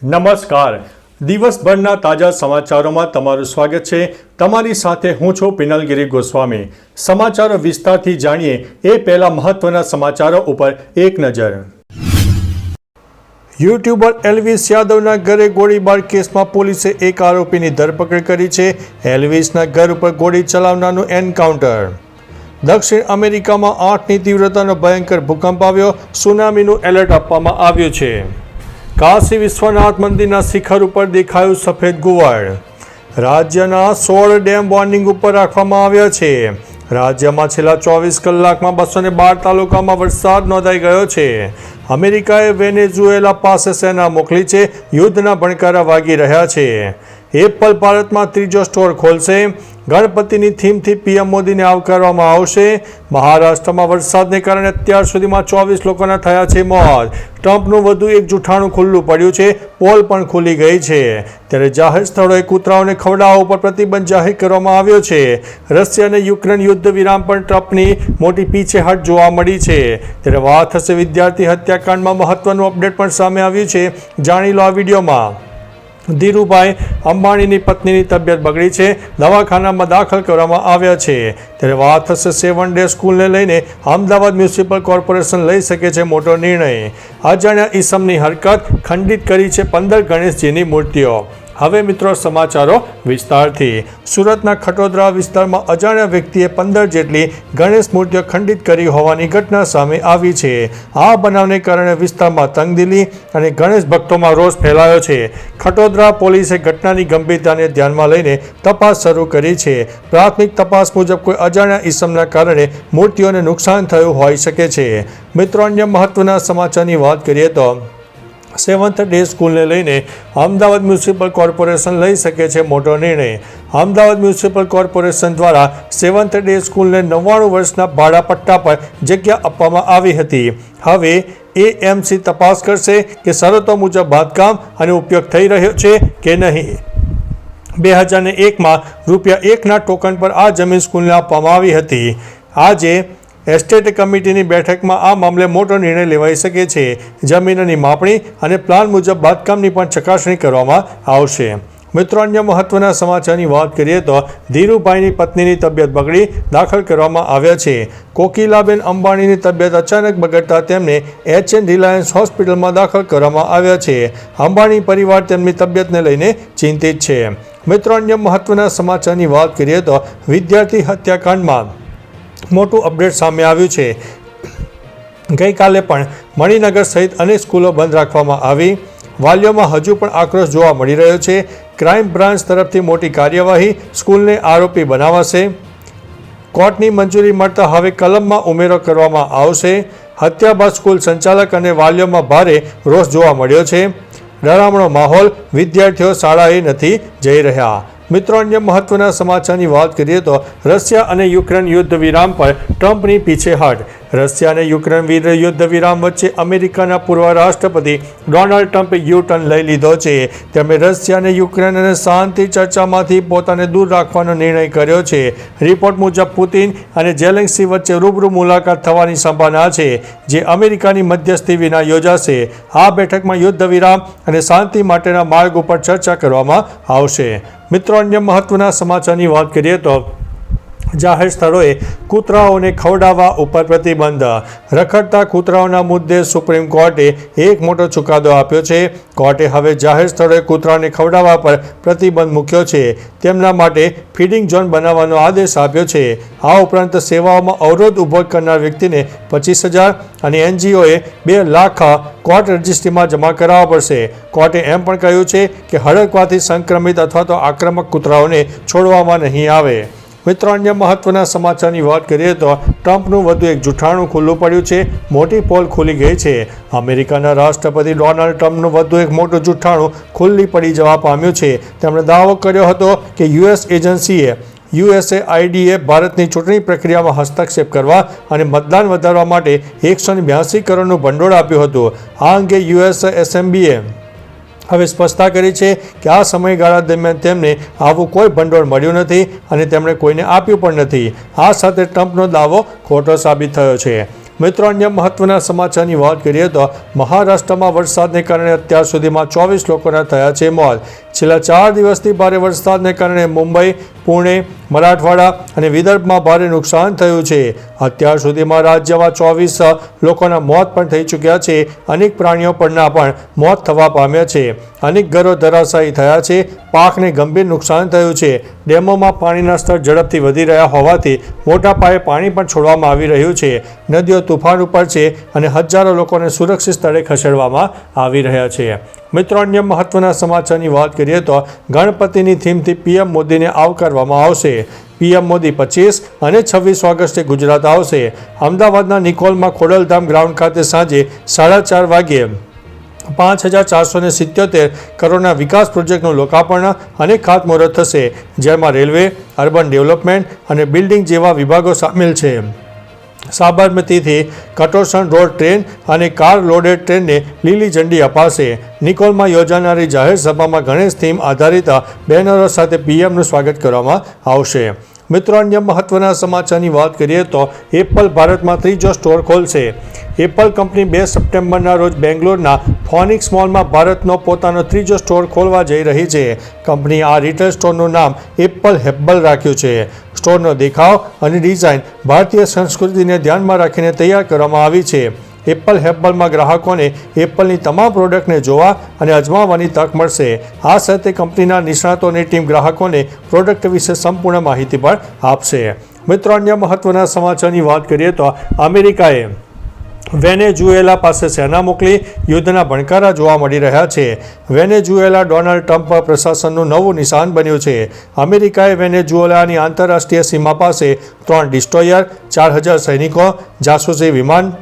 નમસ્કાર. દિવસભરના તાજા સમાચારોમાં તમારું સ્વાગત છે. તમારી સાથે હું છું પિનલગીરી ગોસ્વામી. સમાચારો વિસ્તારથી જાણીએ એ પહેલા મહત્વના સમાચારો ઉપર એક નજર. યુટ્યુબર એલ્વિસ યાદવના ઘરે ગોળીબાર કેસમાં પોલીસે એક આરોપીની ધરપકડ કરી છે. એલ્વિસના ઘર ઉપર ગોળી ચલાવનારનું એન્કાઉન્ટર. દક્ષિણ અમેરિકામાં 8ની તીવ્રતાનો ભયંકર ભૂકંપ આવ્યો. સુનામીનું એલર્ટ આપવામાં આવ્યું છે. કાશી વિશ્વનાથ મંદિરના શિખર ઉપર દેખાયું સફેદ ગુવાળ. રાજ્યના 16 ડેમ વોર્નિંગ ઉપર રાખવામાં આવ્યા છે. રાજ્યમાં છેલ્લા 24 કલાકમાં 212 તાલુકામાં વરસાદ નોંધાઈ ગયો છે. અમેરિકાએ વેનેઝુએલા પાસે સેના મોકલી છે. યુદ્ધના ભણકારા વાગી રહ્યા છે. એપલ ભારતમાં ત્રીજો સ્ટોર ખોલશે. ગણપતિની થીમથી પીએમ મોદીને આવકારવામાં આવશે. મહારાષ્ટ્રમાં વરસાદને કારણે અત્યાર સુધીમાં 24 લોકોના થયા છે મોત. ટ્રમ્પનું વધુ એક જૂઠાણું ખુલ્લું પડ્યું છે. પોલ પણ ખુલી ગઈ છે. ત્યારે જાહેર સ્થળોએ કૂતરાઓને ખવડાવવા ઉપર પ્રતિબંધ જાહેર કરવામાં આવ્યો છે. રશિયા અને યુક્રેન યુદ્ધ વિરામ પર ટ્રમ્પની મોટી પીછેહટ જોવા મળી છે. ત્યારે વાત થશે વિદ્યાર્થી હત્યાકાંડમાં મહત્વનું અપડેટ પણ સામે આવ્યું છે. જાણી લો આ વિડીયોમાં. ધીરુભાઈ અંબાણીની પત્નીની તબિયત બગડી છે. દવાખાનામાં દાખલ કરવામાં આવ્યા છે. ત્યારે વાત થશે 7 ડે સ્કૂલને લઈને અમદાવાદ મ્યુનિસિપલ કોર્પોરેશન લઈ શકે છે મોટો નિર્ણય. અજાણ્યા ઈસમની હરકત ખંડિત કરી છે 15 ગણેશજીની મૂર્તિઓ. હવે મિત્રો સમાચારો વિસ્તારથી. સુરતના ખટોદરા વિસ્તારમાં અજાણ્યા વ્યક્તિએ 15 જેટલી ગણેશ મૂર્તિઓ ખંડિત કરી હોવાની ઘટના સામે આવી છે. આ બનાવને કારણે વિસ્તારમાં તંગદિલી અને ગણેશ ભક્તોમાં રોષ ફેલાયો છે. ખટોદરા પોલીસે ઘટનાની ગંભીરતાને ધ્યાનમાં લઈને તપાસ શરૂ કરી છે. પ્રાથમિક તપાસ મુજબ કોઈ અજાણ્યા ઈસમના કારણે મૂર્તિઓને નુકસાન થયું હોઈ શકે છે. મિત્રો, અન્ય મહત્વના સમાચારની વાત કરીએ તો 7th ડે સ્કૂલને લઈને અમદાવાદ મ્યુનિસિપલ કોર્પોરેશન લઈ શકે છે મોટો નિર્ણય. અમદાવાદ મ્યુનિસિપલ કોર્પોરેશન દ્વારા 7th ડે સ્કૂલને 99 વર્ષના ભાડાપટ્ટા પર જગ્યા આપવામાં આવી હતી. હવે એએમસી તપાસ કરશે કે શરતો મુજબ બાંધકામ અને ઉપયોગ થઈ રહ્યો છે કે નહીં. 2001માં ₹1ના ટોકન પર આ જમીન સ્કૂલને આપવામાં આવી હતી. આજે એસ્ટેટ કમિટીની બેઠકમાં આ મામલે મોટો નિર્ણય લેવાઈ શકે છે. જમીનની માપણી અને પ્લાન મુજબ બાંધકામની પણ ચકાસણી કરવામાં આવશે. મિત્રો, અન્ય મહત્વના સમાચારની વાત કરીએ તો ધીરુભાઈની પત્નીની તબિયત બગડી, દાખલ કરવામાં આવ્યા છે. કોકિલાબેન અંબાણીની તબિયત અચાનક બગડતા તેમને HN રિલાયન્સ હોસ્પિટલમાં દાખલ કરવામાં આવ્યા છે. અંબાણી પરિવાર તેમની તબિયતને લઈને ચિંતિત છે. મિત્રો, અન્ય મહત્વના સમાચારની વાત કરીએ તો વિદ્યાર્થી હત્યાકાંડમાં મોટું અપડેટ સામે આવ્યું છે. ગઈકાલે પણ મણિનગર સહિત અનેક સ્કૂલો બંધ રાખવામાં આવી. વાલીઓમાં હજુ પણ આક્રોશ જોવા મળી રહ્યો છે. ક્રાઇમ બ્રાન્ચ તરફથી મોટી કાર્યવાહી. સ્કૂલને આરોપી બનાવાશે. કોર્ટની મંજૂરી મળતા હવે કલમમાં ઉમેરો કરવામાં આવશે. હત્યા બાદ સ્કૂલ સંચાલક અને વાલીઓમાં ભારે રોષ જોવા મળ્યો છે. ડરામણો માહોલ. વિદ્યાર્થીઓ શાળાએ નથી જઈ રહ્યા. મિત્રો, અન્ય મહત્વના સમાચારની વાત કરીએ તો રશિયા અને યુક્રેન યુદ્ધ વિરામ પર ટ્રમ્પની પીછેહટ. રશિયા અને યુક્રેન યુદ્ધ વિરામ વચ્ચે અમેરિકાના પૂર્વ રાષ્ટ્રપતિ ડોનાલ્ડ ટ્રમ્પે યુ-ટર્ન લઈ લીધો છે. તેમણે રશિયા અને યુક્રેન અને શાંતિ ચર્ચામાંથી પોતાને દૂર રાખવાનો નિર્ણય કર્યો છે. રિપોર્ટ મુજબ પુતિન અને ઝેલેન્સ્કી વચ્ચે રૂબરૂ મુલાકાત થવાની સંભાવના છે, જે અમેરિકાની મધ્યસ્થી વિના યોજાશે. આ બેઠકમાં યુદ્ધ વિરામ અને શાંતિ માટેના માર્ગ ઉપર ચર્ચા કરવામાં આવશે. મિત્રો, અન્ય મહત્વના સમાચારની વાત કરીએ તો જાહેર સ્થળોએ કૂતરાઓને ખવડાવવા ઉપર પ્રતિબંધ. રખડતા કૂતરાઓના મુદ્દે સુપ્રીમ કોર્ટે એક મોટો ચુકાદો આપ્યો છે. કોર્ટે હવે જાહેર સ્થળોએ કૂતરાઓને ખવડાવવા પર પ્રતિબંધ મૂક્યો છે. તેમના માટે ફીડિંગ ઝોન બનાવવાનો આદેશ આપ્યો છે. આ ઉપરાંત સેવાઓમાં અવરોધ ઊભો કરનાર વ્યક્તિને 25,000 અને NGOએ 2 લાખ કોર્ટ રજિસ્ટ્રીમાં જમા કરાવવા પડશે. કોર્ટે એમ પણ કહ્યું છે કે હડકવાથી સંક્રમિત અથવા તો આક્રમક કૂતરાઓને છોડવામાં નહીં આવે. મિત્રો, અન્ય મહત્વના સમાચારની વાત કરીએ તો ટ્રમ્પનું વધુ એક જૂઠાણું ખુલ્લું પડ્યું છે. મોટી પોલ ખુલી ગઈ છે. અમેરિકાના રાષ્ટ્રપતિ ડોનાલ્ડ ટ્રમ્પનું વધુ એક મોટું જૂઠાણું ખુલ્લી પડી જવા પામ્યું છે. તેમણે દાવો કર્યો હતો કે US એજન્સીએ USAIDએ ભારતની ચૂંટણી પ્રક્રિયામાં હસ્તક્ષેપ કરવા અને મતદાન વધારવા માટે 182 કરોડનું ભંડોળ આપ્યું હતું. આ અંગે US એસએમબીએ હવે સ્પષ્ટતા કરી છે કે આ સમયગાળા દરમિયાન તેમને આવું કોઈ ભંડોળ મળ્યું નથી અને તેમણે કોઈને આપ્યું પણ નથી. આ સાથે ટ્રમ્પનો દાવો ખોટો સાબિત થયો છે. મિત્રો, અન્ય મહત્વના સમાચારની વાત કરીએ તો મહારાષ્ટ્રમાં વરસાદને કારણે અત્યાર સુધીમાં 24 લોકોના થયા છે મોત. છેલ્લા 4 દિવસથી ભારે વરસાદને કારણે મુંબઈ, પુણે, મરાઠવાડા અને વિદર્ભમાં ભારે નુકસાન થયું છે. અત્યાર સુધીમાં રાજ્યમાં 24 લોકોના મોત પણ થઈ ચૂક્યા છે. અનેક પ્રાણીઓ પરના પણ મોત થવા પામ્યા છે. અનેક ઘરો ધરાશાયી થયા છે. પાકને ગંભીર નુકસાન થયું છે. ડેમોમાં પાણીના સ્તર ઝડપથી વધી રહ્યા હોવાથી મોટા પાયે પાણી પણ છોડવામાં આવી રહ્યું છે. નદીઓ તુફાન ઉપર છે અને હજારો લોકોને સુરક્ષિત સ્થળે ખસેડવામાં આવી રહ્યા છે. મિત્રો, અન્ય મહત્વના સમાચારની વાત કરીએ તો ગણપતિની થીમથી પીએમ મોદીને આવકારવામાં આવશે. પીએમ મોદી 25 અને 26 ઓગસ્ટે ગુજરાત આવશે. અમદાવાદના નિકોલમાં ખોડલધામ ગ્રાઉન્ડ ખાતે સાંજે 4:30 વાગ્યે 5,477 કરોડના વિકાસ પ્રોજેક્ટનું લોકાર્પણ અને ખાતમુહૂર્ત થશે, જેમાં રેલવે, અર્બન ડેવલપમેન્ટ અને બિલ્ડિંગ જેવા વિભાગો સામેલ છે. સાબરમતીથી કટોસણ રોડ ટ્રેન અને કાર લોડેડ ટ્રેનને લીલી ઝંડી અપાશે. નિકોલમાં યોજાનારી જાહેર સભામાં ગણેશ થીમ આધારિત બેનરો સાથે પીએમનું સ્વાગત કરવામાં આવશે. મિત્રો, અન્ય મહત્વના સમાચારની વાત કરીએ તો એપલ ભારતમાં 3જો સ્ટોર ખોલશે. એપલ કંપની 2 સપ્ટેમ્બરના રોજ બેંગ્લોરના ફોનિક્સ મોલમાં ભારતનો પોતાનો 3જો સ્ટોર ખોલવા જઈ રહી છે. કંપનીએ આ રિટેલ સ્ટોરનું નામ એપલ હેબ્બલ રાખ્યું છે. સ્ટોરનો દેખાવ અને ડિઝાઇન ભારતીય સંસ્કૃતિને ધ્યાનમાં રાખીને તૈયાર કરવામાં આવી છે. એપલ હેબ્બલમાં ગ્રાહકોને એપલની તમામ પ્રોડક્ટને જોવા અને અજમાવવાની તક મળશે. આ સાથે કંપનીના નિષ્ણાતોની ટીમ ગ્રાહકોને પ્રોડક્ટ વિશે સંપૂર્ણ માહિતી પણ આપશે. મિત્રો, અન્ય મહત્વના સમાચારની વાત કરીએ તો અમેરિકાએ વેનેઝુએલા પાસે સેના મોકલી યુદ્ધના ભણકારા જોવા મળી રહ્યા છે. વેનેઝુએલા ડોનાલ્ડ ટ્રમ્પ પ્રશાસનનું નવું નિશાન બન્યું છે. અમેરિકાએ વેનેઝુએલાની આંતરરાષ્ટ્રીય સીમા પાસે 3 ડિસ્ટ્રોયર, 4,000 સૈનિકો, જાસૂસી વિમાન,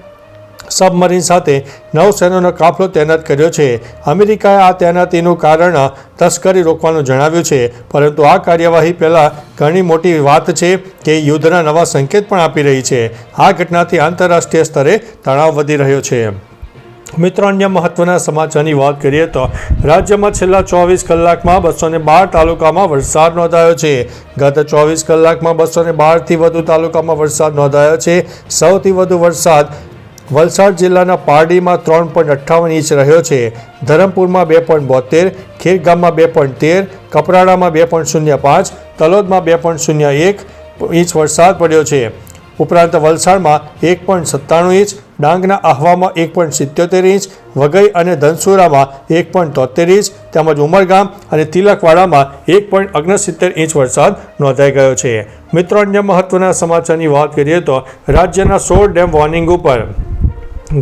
સબમરીન સાથે નૌસેનાનો કાફલો તૈનાત કર્યો છે. અમેરિકાએ આ તૈનાતીનું કારણ તસ્કરી રોકવાનું જણાવ્યું છે, પરંતુ આ કાર્યવાહી પહેલાં ઘણી મોટી વાત છે કે યુદ્ધના નવા સંકેત પણ આપી રહી છે. આ ઘટનાથી આંતરરાષ્ટ્રીય સ્તરે તણાવ વધી રહ્યો છે. મિત્રો, અન્ય મહત્વના સમાચારની વાત કરીએ તો રાજ્યમાં છેલ્લા 24 કલાકમાં 212 તાલુકામાં વરસાદ નોંધાયો છે. ગત 24 કલાકમાં 212થી વધુ તાલુકામાં વરસાદ નોંધાયો છે. સૌથી વધુ વરસાદ વલસાડ જિલ્લાના પારડીમાં 3.58 ઇંચ રહ્યો છે. ધરમપુરમાં 2.72, ખેરગામમાં 2.13, કપરાડામાં 2.05, તલોદમાં 2.01 ઇંચ વરસાદ પડ્યો છે. ઉપરાંત વલસાડમાં 1.97 ઇંચ, ડાંગના આહવામાં 1.77 ઇંચ, વઘઈ અને ધનસુરામાં 1.73 ઇંચ તેમજ ઉમરગામ અને તિલકવાડામાં 1.69 ઇંચ વરસાદ નોંધાઈ ગયો છે. મિત્રો, અન્ય મહત્વના સમાચારની વાત કરીએ તો રાજ્યના 16 ડેમ વોર્નિંગ ઉપર.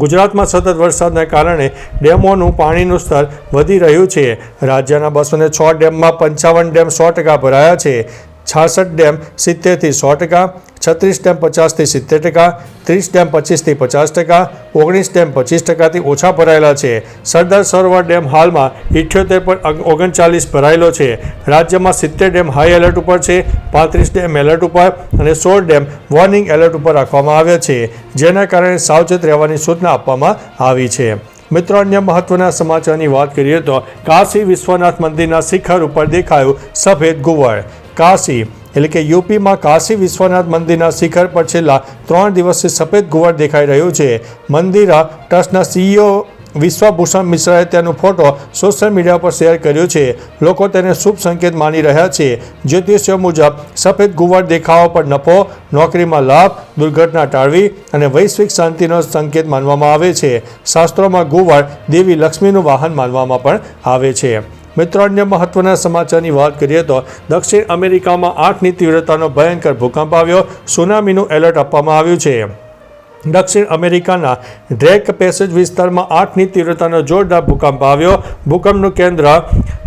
ગુજરાતમાં સતત વરસાદના કારણે ડેમોનું પાણીનું સ્તર વધી રહ્યું છે. રાજ્યના 206 ડેમમાં 55 ડેમ 100% ભરાયા છે. 66 ડેમ 70થી 100%, 36 ડેમ 50થી 70%, 30 ડેમ 25થી 50%, 19 ડેમ 25%થી ઓછા ભરાયેલા છે. સરદાર સરોવર ડેમ હાલમાં 78.39 ભરાયેલો છે. રાજ્યમાં 70 ડેમ હાઈ એલર્ટ ઉપર છે, 35 ડેમ એલર્ટ ઉપર અને 16 ડેમ વોર્નિંગ એલર્ટ ઉપર રાખવામાં આવ્યા છે, જેના કારણે સાવચેત રહેવાની સૂચના આપવામાં આવી છે. મિત્રો, અન્ય મહત્વના સમાચારની વાત કરીએ તો કાશી વિશ્વનાથ મંદિરના શિખર ઉપર દેખાયું સફેદ ઘુવડ. કાશી એટલે કે યુપીમાં કાશી વિશ્વનાથ મંદિરના શિખર પર છેલ્લા 3 દિવસથી સફેદ ઘુવડ દેખાઈ રહ્યું છે. મંદિર ટ્રસ્ટના CEO વિશ્વભૂષણ મિશ્રાએ તેનો ફોટો સોશિયલ મીડિયા પર શેર કર્યો છે. લોકો તેને શુભ સંકેત માની રહ્યા છે. જ્યોતિષીઓ મુજબ સફેદ ઘુવડ દેખાવા પર નફો, નોકરીમાં લાભ, દુર્ઘટના ટાળવી અને વૈશ્વિક શાંતિનો સંકેત માનવામાં આવે છે. શાસ્ત્રોમાં ઘુવડ દેવી લક્ષ્મીનું વાહન માનવામાં પણ આવે છે. મિત્રો, અન્ય મહત્વના સમાચારની વાત કરીએ તો દક્ષિણ અમેરિકામાં 8ની તીવ્રતાનો ભયંકર ભૂકંપ આવ્યો. સુનામીનું એલર્ટ આપવામાં આવ્યું છે. દક્ષિણ અમેરિકાના ડ્રેક પેસેજ વિસ્તારમાં 8ની તીવ્રતાનો જોરદાર ભૂકંપ આવ્યો. ભૂકંપનું કેન્દ્ર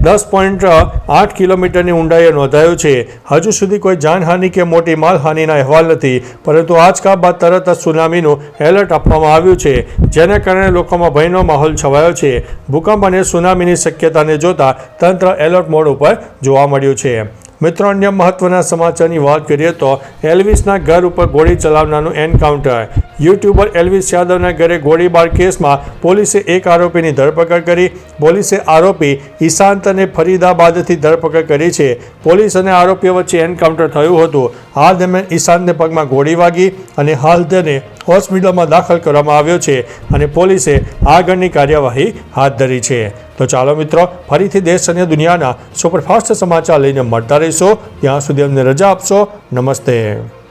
10.8 કિલોમીટરની ઊંડાઈએ નોંધાયું છે. હજુ સુધી કોઈ જાનહાનિ કે મોટી માલહાનિના અહેવાલ નથી, પરંતુ આંચકા બાદ તરત જ સુનામીનું એલર્ટ આપવામાં આવ્યું છે, જેના કારણે લોકોમાં ભયનો માહોલ છવાયો છે. ભૂકંપ અને સુનામીની શક્યતાને જોતા તંત્ર એલર્ટ મોડ ઉપર જોવા મળ્યું છે. મિત્રો, અન્ય મહત્વના સમાચારની વાત કરીએ તો એલ્વિસના ઘર ઉપર ગોળી ચલાવનારનું એન્કાઉન્ટર. યુટ્યુબર એલ્વિસ યાદવના ઘરે ગોળીબાર કેસમાં પોલીસે એક આરોપીની ધરપકડ કરી. પોલીસે આરોપી ઈશાંતને ફરીદાબાદથી ધરપકડ કરી છે. પોલીસ અને આરોપીઓ વચ્ચે એન્કાઉન્ટર થયું હતું. આ દરમિયાન ઈશાંતને પગમાં ગોળી વાગી અને હાલ તેને હોસ્પિટલમાં દાખલ કરવામાં આવ્યો છે અને પોલીસે આગળની કાર્યવાહી હાથ ધરી છે. તો ચાલો મિત્રો, ફરીથી દેશ અને દુનિયાના સુપરફાસ્ટ સમાચાર લઈને મળતા રહીશો. ત્યાં સુધી અમને રજા આપશો. નમસ્તે.